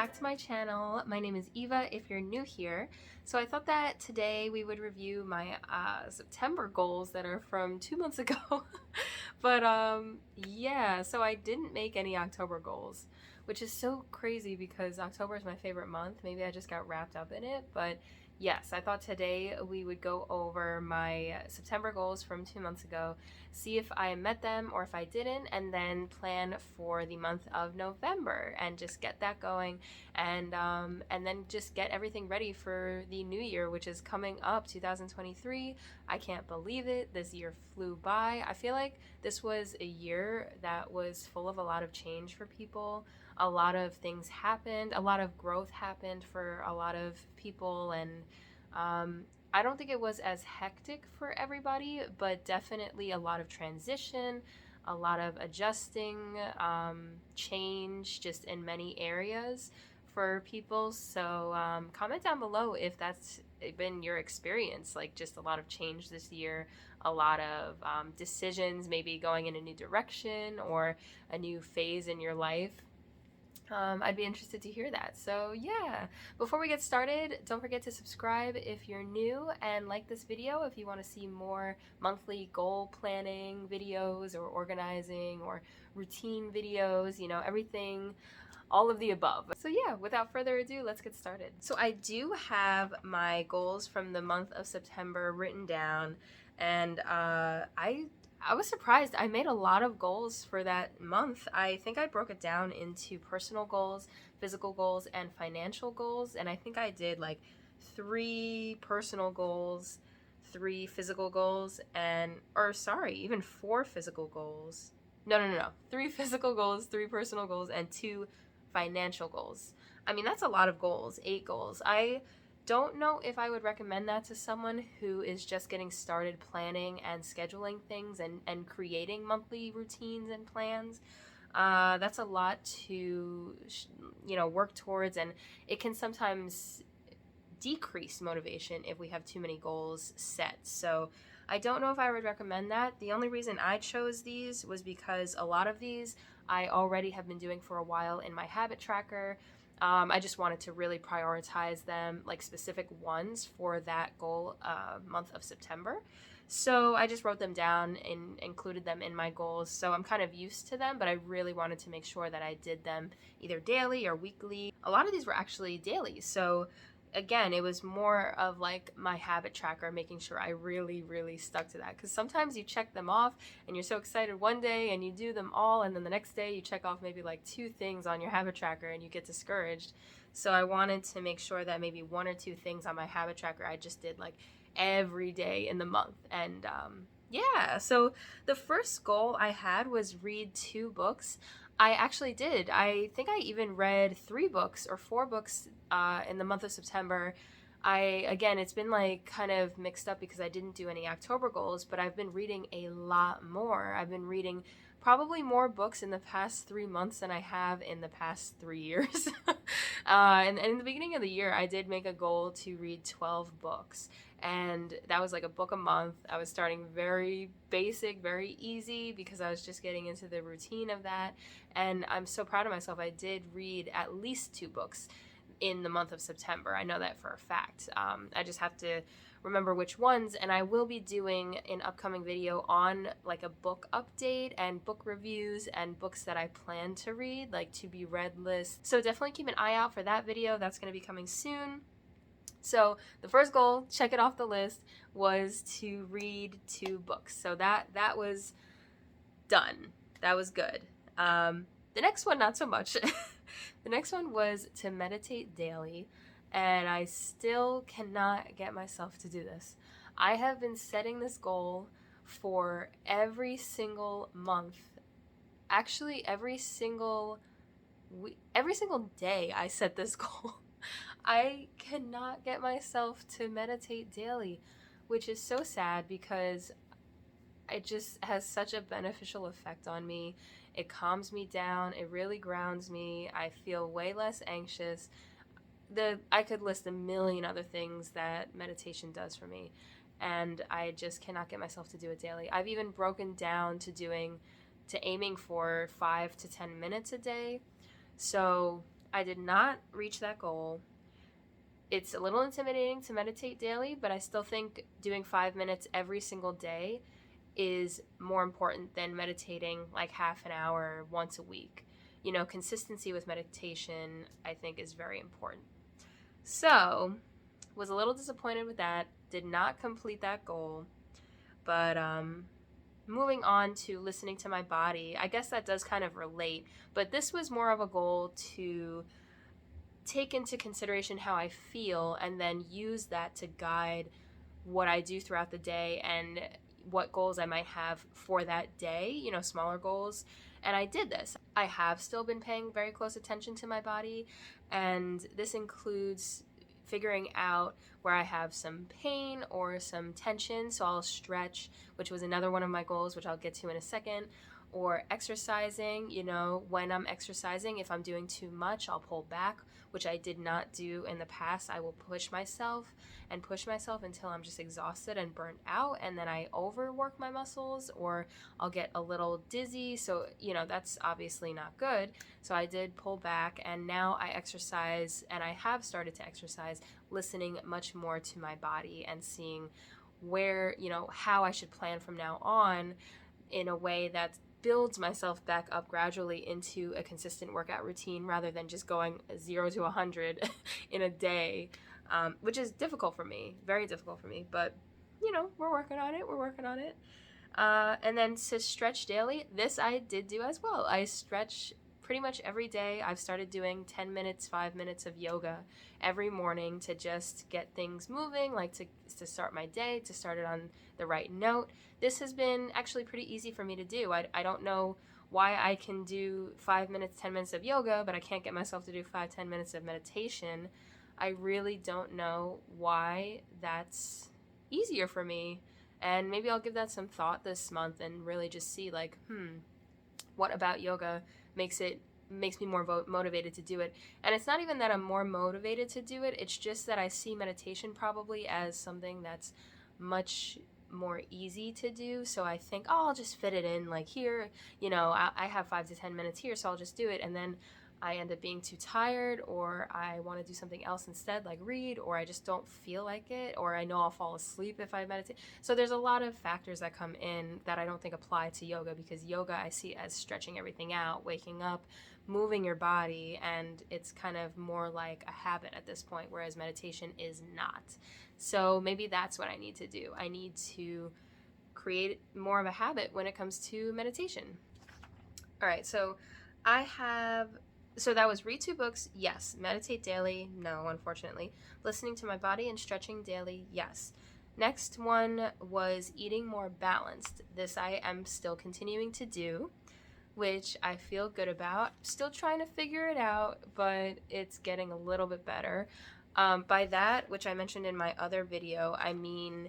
back to my channel. My name is Eva if you're new here. So I thought that today we would review my September goals that are from 2 months ago. But yeah, so I didn't make any October goals, which is so crazy because October is my favorite month. Maybe I just got wrapped up in it, but yes, I thought today we would go over my September goals from 2 months ago, see if I met them or if I didn't, and then plan for the month of November and just get that going, and then just get everything ready for the new year, which is coming up, 2023. I can't believe it. This year flew by. I feel like this was a year that was full of a lot of change for people. A lot of things happened, a lot of growth happened for a lot of people, and I don't think it was as hectic for everybody, but definitely a lot of transition, a lot of adjusting, change just in many areas for people. So comment down below if that's been your experience, like just a lot of change this year, a lot of decisions, maybe going in a new direction or a new phase in your life. I'd be interested to hear that. So yeah, before we get started, don't forget to subscribe if you're new, and like this video if you want to see more monthly goal planning videos or organizing or routine videos, you know, everything, all of the above. So yeah, without further ado, let's get started. So I do have my goals from the month of September written down, and I was surprised. I made a lot of goals for that month. I think I broke it down into personal goals, physical goals, and financial goals. And I think I did like 3 personal goals, 3 physical goals, even 4 physical goals. No. 3 physical goals, 3 personal goals, and 2 financial goals. I mean, that's a lot of goals, 8 goals. I don't know if I would recommend that to someone who is just getting started planning and scheduling things and creating monthly routines and plans. That's a lot to, work towards, and it can sometimes decrease motivation if we have too many goals set. So I don't know if I would recommend that. The only reason I chose these was because a lot of these I already have been doing for a while in my habit tracker. I just wanted to really prioritize them, like specific ones for that goal month of September. So I just wrote them down and included them in my goals. So I'm kind of used to them, but I really wanted to make sure that I did them either daily or weekly. A lot of these were actually daily. So again, it was more of like my habit tracker, making sure I really stuck to that, because sometimes you check them off and you're so excited one day and you do them all, and then the next day you check off maybe like 2 things on your habit tracker and you get discouraged. So I wanted to make sure that maybe 1 or 2 things on my habit tracker I just did like every day in the month. And yeah, so the first goal I had was read 2 books. I actually did. I think I even read 3 books or 4 books in the month of September. Again, it's been like kind of mixed up because I didn't do any October goals, but I've been reading a lot more. I've been reading probably more books in the past 3 months than I have in the past 3 years. And in the beginning of the year, I did make a goal to read 12 books. And that was like a book a month. I was starting very basic, very easy, because I was just getting into the routine of that. And I'm so proud of myself. I did read at least 2 books in the month of September. I know that for a fact. I just have to remember which ones, and I will be doing an upcoming video on like a book update and book reviews and books that I plan to read, like to be read list. So definitely keep an eye out for that video. That's going to be coming soon. So the first goal, check it off the list, was to read 2 books. So that was done. That was good. The next one, not so much. The next one was to meditate daily, and I still cannot get myself to do this. I have been setting this goal for every single month. Actually, every single day I set this goal. I cannot get myself to meditate daily, which is so sad because it just has such a beneficial effect on me. It calms me down. It really grounds me. I feel way less anxious. I could list a million other things that meditation does for me, and I just cannot get myself to do it daily. I've even broken down to aiming for 5 to 10 minutes a day. So I did not reach that goal. It's a little intimidating to meditate daily, but I still think doing 5 minutes every single day is more important than meditating like half an hour once a week. You know, consistency with meditation, I think, is very important. So, was a little disappointed with that. Did not complete that goal. But moving on to listening to my body, I guess that does kind of relate. But this was more of a goal to take into consideration how I feel and then use that to guide what I do throughout the day and what goals I might have for that day, you know, smaller goals. And I did this. I have still been paying very close attention to my body, and this includes figuring out where I have some pain or some tension, so I'll stretch, which was another one of my goals, which I'll get to in a second. Or exercising, you know, when I'm exercising, if I'm doing too much, I'll pull back, which I did not do in the past. I will push myself until I'm just exhausted and burnt out, and then I overwork my muscles, or I'll get a little dizzy. So, you know, that's obviously not good. So I did pull back, and now I exercise, and I have started to exercise, listening much more to my body and seeing where, you know, how I should plan from now on in a way that builds myself back up gradually into a consistent workout routine rather than just going 0 to 100 in a day, which is difficult for me, very difficult for me. But, you know, we're working on it. And then to stretch daily, this I did do as well. I stretch pretty much every day. I've started doing 10 minutes, 5 minutes of yoga every morning to just get things moving, like to start my day, to start it on the right note. This has been actually pretty easy for me to do. I don't know why I can do 5 minutes, 10 minutes of yoga, but I can't get myself to do 5-10 minutes of meditation. I really don't know why that's easier for me. And maybe I'll give that some thought this month and really just see like, what about yoga makes me more motivated to do it. And it's not even that I'm more motivated to do it, it's just that I see meditation probably as something that's much more easy to do. So I think, oh, I'll just fit it in, like here, you know, I have 5 to 10 minutes here, so I'll just do it. And then I end up being too tired, or I want to do something else instead, like read, or I just don't feel like it, or I know I'll fall asleep if I meditate. So there's a lot of factors that come in that I don't think apply to yoga, because yoga I see as stretching everything out, waking up, moving your body, and it's kind of more like a habit at this point, whereas meditation is not. So maybe that's what I need to do. I need to create more of a habit when it comes to meditation. All right, so that was read 2 books, yes. Meditate daily, no, unfortunately. Listening to my body and stretching daily, yes. Next one was eating more balanced. This I am still continuing to do, which I feel good about. Still trying to figure it out, but it's getting a little bit better. By that, which I mentioned in my other video, I mean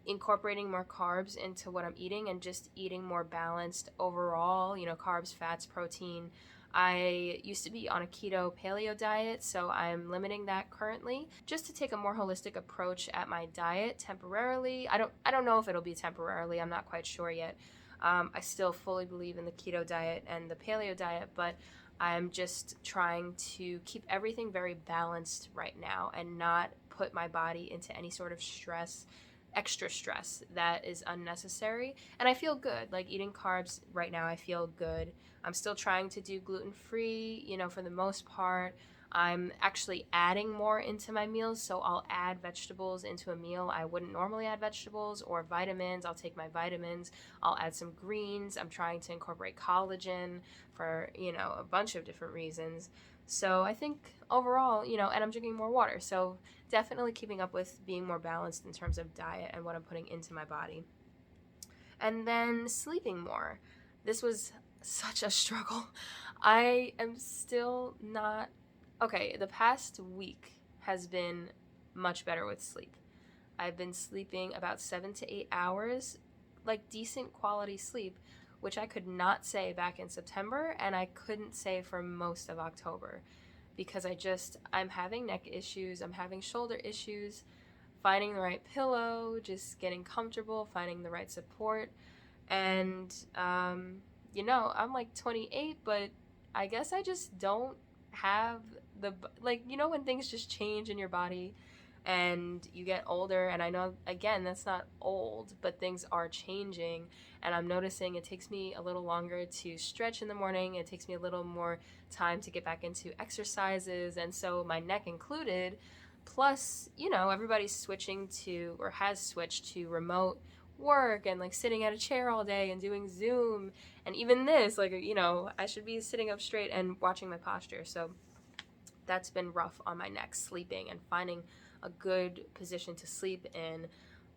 incorporating more carbs into what I'm eating and just eating more balanced overall, you know, carbs, fats, protein. I used to be on a keto paleo diet, so I'm limiting that currently just to take a more holistic approach at my diet temporarily. I don't know if it'll be temporarily. I'm not quite sure yet. I still fully believe in the keto diet and the paleo diet, but I'm just trying to keep everything very balanced right now and not put my body into any sort of stress, extra stress that is unnecessary. And I feel good, like eating carbs right now, I feel good. I'm still trying to do gluten-free, you know, for the most part. I'm actually adding more into my meals, so I'll add vegetables into a meal. I wouldn't normally add vegetables, or vitamins. I'll take my vitamins. I'll add some greens. I'm trying to incorporate collagen for, you know, a bunch of different reasons. So I think overall, you know, and I'm drinking more water. So definitely keeping up with being more balanced in terms of diet and what I'm putting into my body. And then sleeping more. This was such a struggle. I am still not... Okay, the past week has been much better with sleep. I've been sleeping about 7 to 8 hours, like decent quality sleep, which I could not say back in September, and I couldn't say for most of October, because I'm having neck issues, I'm having shoulder issues, finding the right pillow, just getting comfortable, finding the right support. And, you know, I'm like 28, but I guess I just don't have like, you know, when things just change in your body and you get older, and I know, again, that's not old, but things are changing, and I'm noticing it takes me a little longer to stretch in the morning. It takes me a little more time to get back into exercises, and so my neck included. Plus, you know, everybody's switching to, or has switched to, remote work and like sitting at a chair all day and doing Zoom, and even this, like, you know, I should be sitting up straight and watching my posture. So that's been rough on my neck, sleeping and finding a good position to sleep in,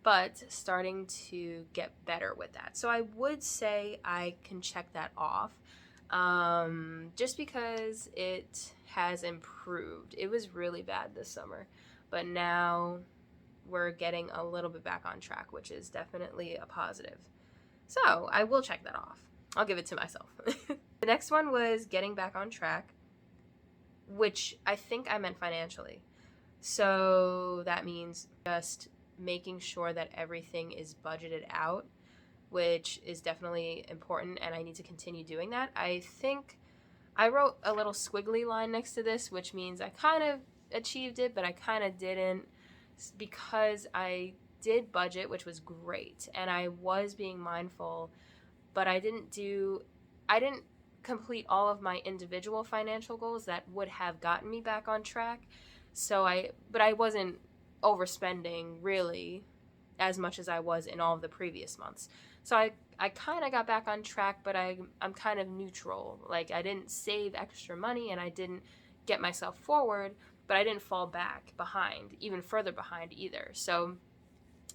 but starting to get better with that. So I would say I can check that off, just because it has improved. It was really bad this summer, but now we're getting a little bit back on track, which is definitely a positive. So I will check that off. I'll give it to myself. The next one was getting back on track, which I think I meant financially. So that means just making sure that everything is budgeted out, which is definitely important, and I need to continue doing that. I think I wrote a little squiggly line next to this, which means I kind of achieved it, but I kind of didn't, because I did budget, which was great, and I was being mindful, but I didn't complete all of my individual financial goals that would have gotten me back on track. But I wasn't overspending really as much as I was in all of the previous months. So I kind of got back on track, but I'm kind of neutral. Like, I didn't save extra money and I didn't get myself forward, but I didn't fall back behind, even further behind either. So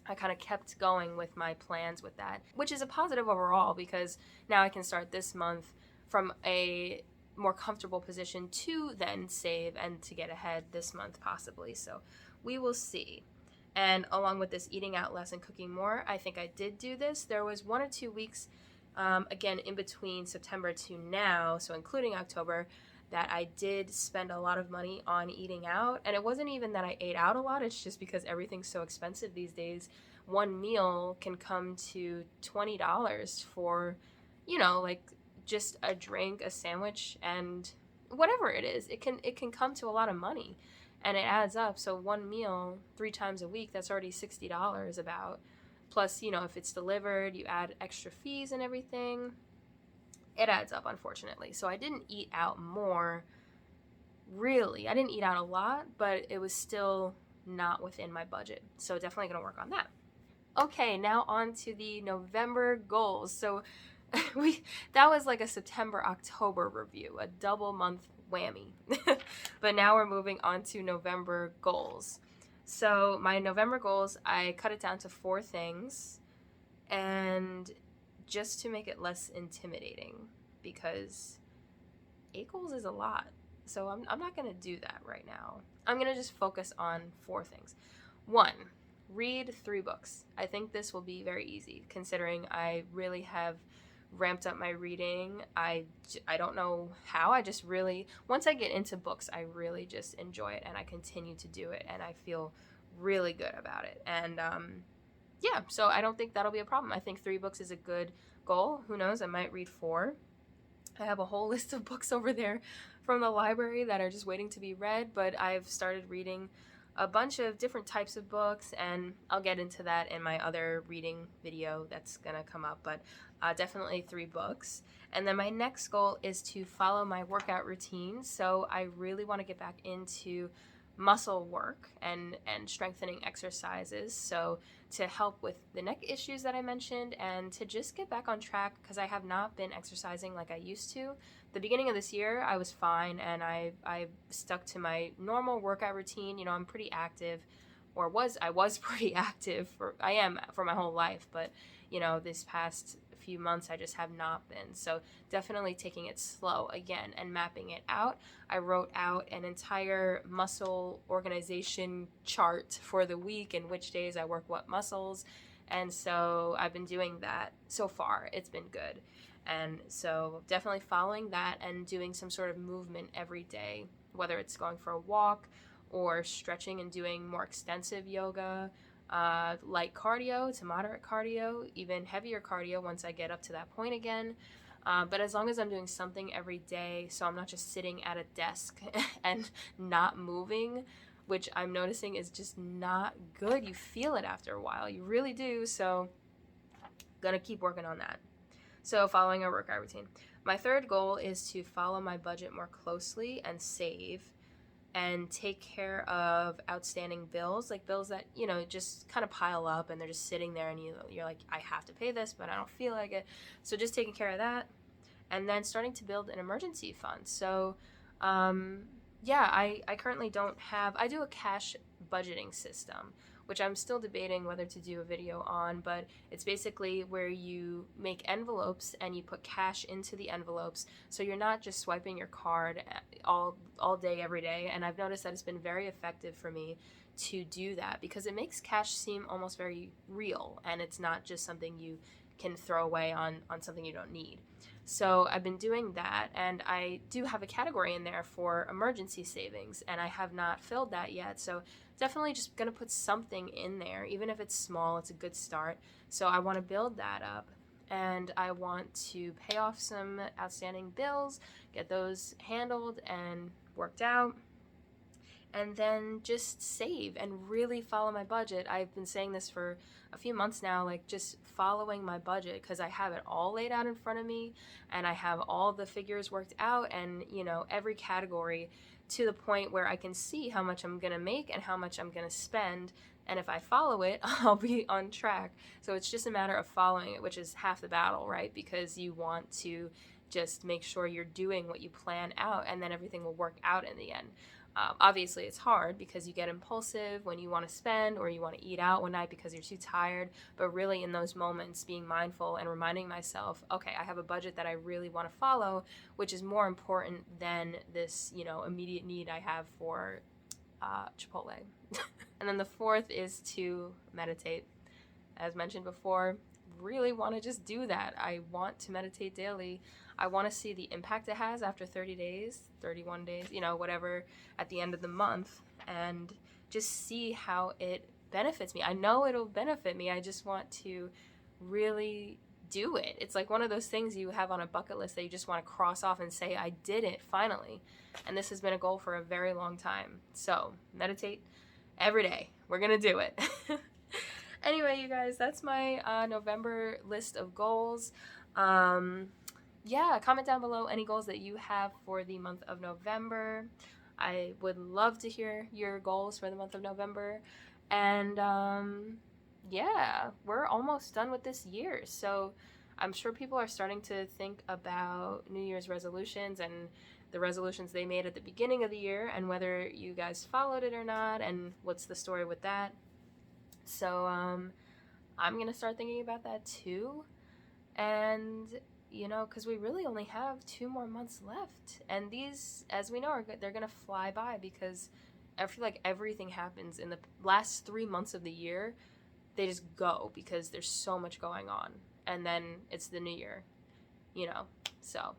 I kind of kept going with my plans with that, which is a positive overall, because now I can start this month from a more comfortable position to then save and to get ahead this month possibly. So we will see. And along with this eating out less and cooking more, I think I did do this. There was 1 or 2 weeks, again, in between September to now, so including October, that I did spend a lot of money on eating out. And it wasn't even that I ate out a lot, it's just because everything's so expensive these days. One meal can come to $20 for, you know, like just a drink, a sandwich, and whatever it is. It can come to a lot of money, and it adds up. So one meal 3 times a week, that's already $60 about. Plus, you know, if it's delivered, you add extra fees and everything. It adds up, unfortunately. So I didn't eat out more, really. I didn't eat out a lot, but it was still not within my budget. So definitely going to work on that. Okay, now on to the November goals. So that was like a September-October review, a double month whammy. But now we're moving on to November goals. So my November goals, I cut it down to 4 things, and just to make it less intimidating, because 8 goals is a lot. So I'm not going to do that right now. I'm going to just focus on 4 things. 1, read 3 books. I think this will be very easy, considering I really have ramped up my reading. I don't know how. I just really, once I get into books, I really just enjoy it, and I continue to do it, and I feel really good about it. And yeah, so I don't think that'll be a problem. I think 3 books is a good goal. Who knows? I might read 4. I have a whole list of books over there from the library that are just waiting to be read, but I've started reading a bunch of different types of books, and I'll get into that in my other reading video that's gonna come up, but definitely 3 books. And then my next goal is to follow my workout routine. So I really want to get back into muscle work and strengthening exercises, so to help with the neck issues that I mentioned, and to just get back on track, because I have not been exercising like I used to. The beginning of this year I was fine, and I stuck to my normal workout routine. You know, I'm pretty active, or I was pretty active I am for my whole life, but you know, this past few months I just have not been. So definitely taking it slow again and mapping it out. I wrote out an entire muscle organization chart for the week and which days I work what muscles, and so I've been doing that. So far it's been good, and so definitely following that and doing some sort of movement every day, whether it's going for a walk or stretching and doing more extensive yoga, light cardio to moderate cardio, even heavier cardio once I get up to that point again. But as long as I'm doing something every day, so I'm not just sitting at a desk and not moving, which I'm noticing is just not good. You feel it after a while. You really do. So gonna keep working on that. So following a workout routine. My third goal is to follow my budget more closely and save and take care of outstanding bills, like bills that, just kind of pile up and they're just sitting there and you're like, I have to pay this, but I don't feel like it. So just taking care of that, and then starting to build an emergency fund. So I currently don't have, I do a cash budgeting system, which I'm still debating whether to do a video on, but it's basically where you make envelopes and you put cash into the envelopes, so you're not just swiping your card all day every day. And I've noticed that it's been very effective for me to do that, because it makes cash seem almost very real, and it's not just something you can throw away on something you don't need. So I've been doing that, and I do have a category in there for emergency savings, and I have not filled that yet. So definitely just gonna put something in there, even if it's small. It's a good start. So I want to build that up, and I want to pay off some outstanding bills, get those handled and worked out, and then just save and really follow my budget. I've been saying this for a few months now, like just following my budget, because I have it all laid out in front of me and I have all the figures worked out, and every category, to the point where I can see how much I'm gonna make and how much I'm gonna spend, and if I follow it, I'll be on track. So it's just a matter of following it, which is half the battle, right? Because you want to just make sure you're doing what you plan out, and then everything will work out in the end. Obviously, it's hard because you get impulsive when you want to spend, or you want to eat out one night because you're too tired. But really, in those moments, being mindful and reminding myself, okay, I have a budget that I really want to follow, which is more important than this, immediate need I have for Chipotle. And then the fourth is to meditate. As mentioned before, really want to just do that. I want to meditate daily. I want to see the impact it has after 30 days, 31 days, whatever, at the end of the month, and just see how it benefits me. I know it'll benefit me. I just want to really do it. It's like one of those things you have on a bucket list that you just want to cross off and say, I did it finally. And this has been a goal for a very long time. So meditate every day. We're going to do it. Anyway, you guys, that's my November list of goals. Comment down below any goals that you have for the month of November. I would love to hear your goals for the month of November. And we're almost done with this year. So I'm sure people are starting to think about New Year's resolutions and the resolutions they made at the beginning of the year, and whether you guys followed it or not, and what's the story with that. So I'm going to start thinking about that too. And, because we really only have 2 more months left. And these, as we know, they're going to fly by, because I feel like everything happens in the last 3 months of the year. They just go because there's so much going on. And then it's the new year, So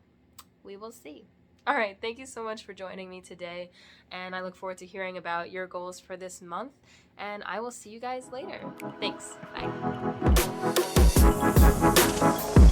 we will see. All right, thank you so much for joining me today, and I look forward to hearing about your goals for this month, and I will see you guys later. Thanks. Bye.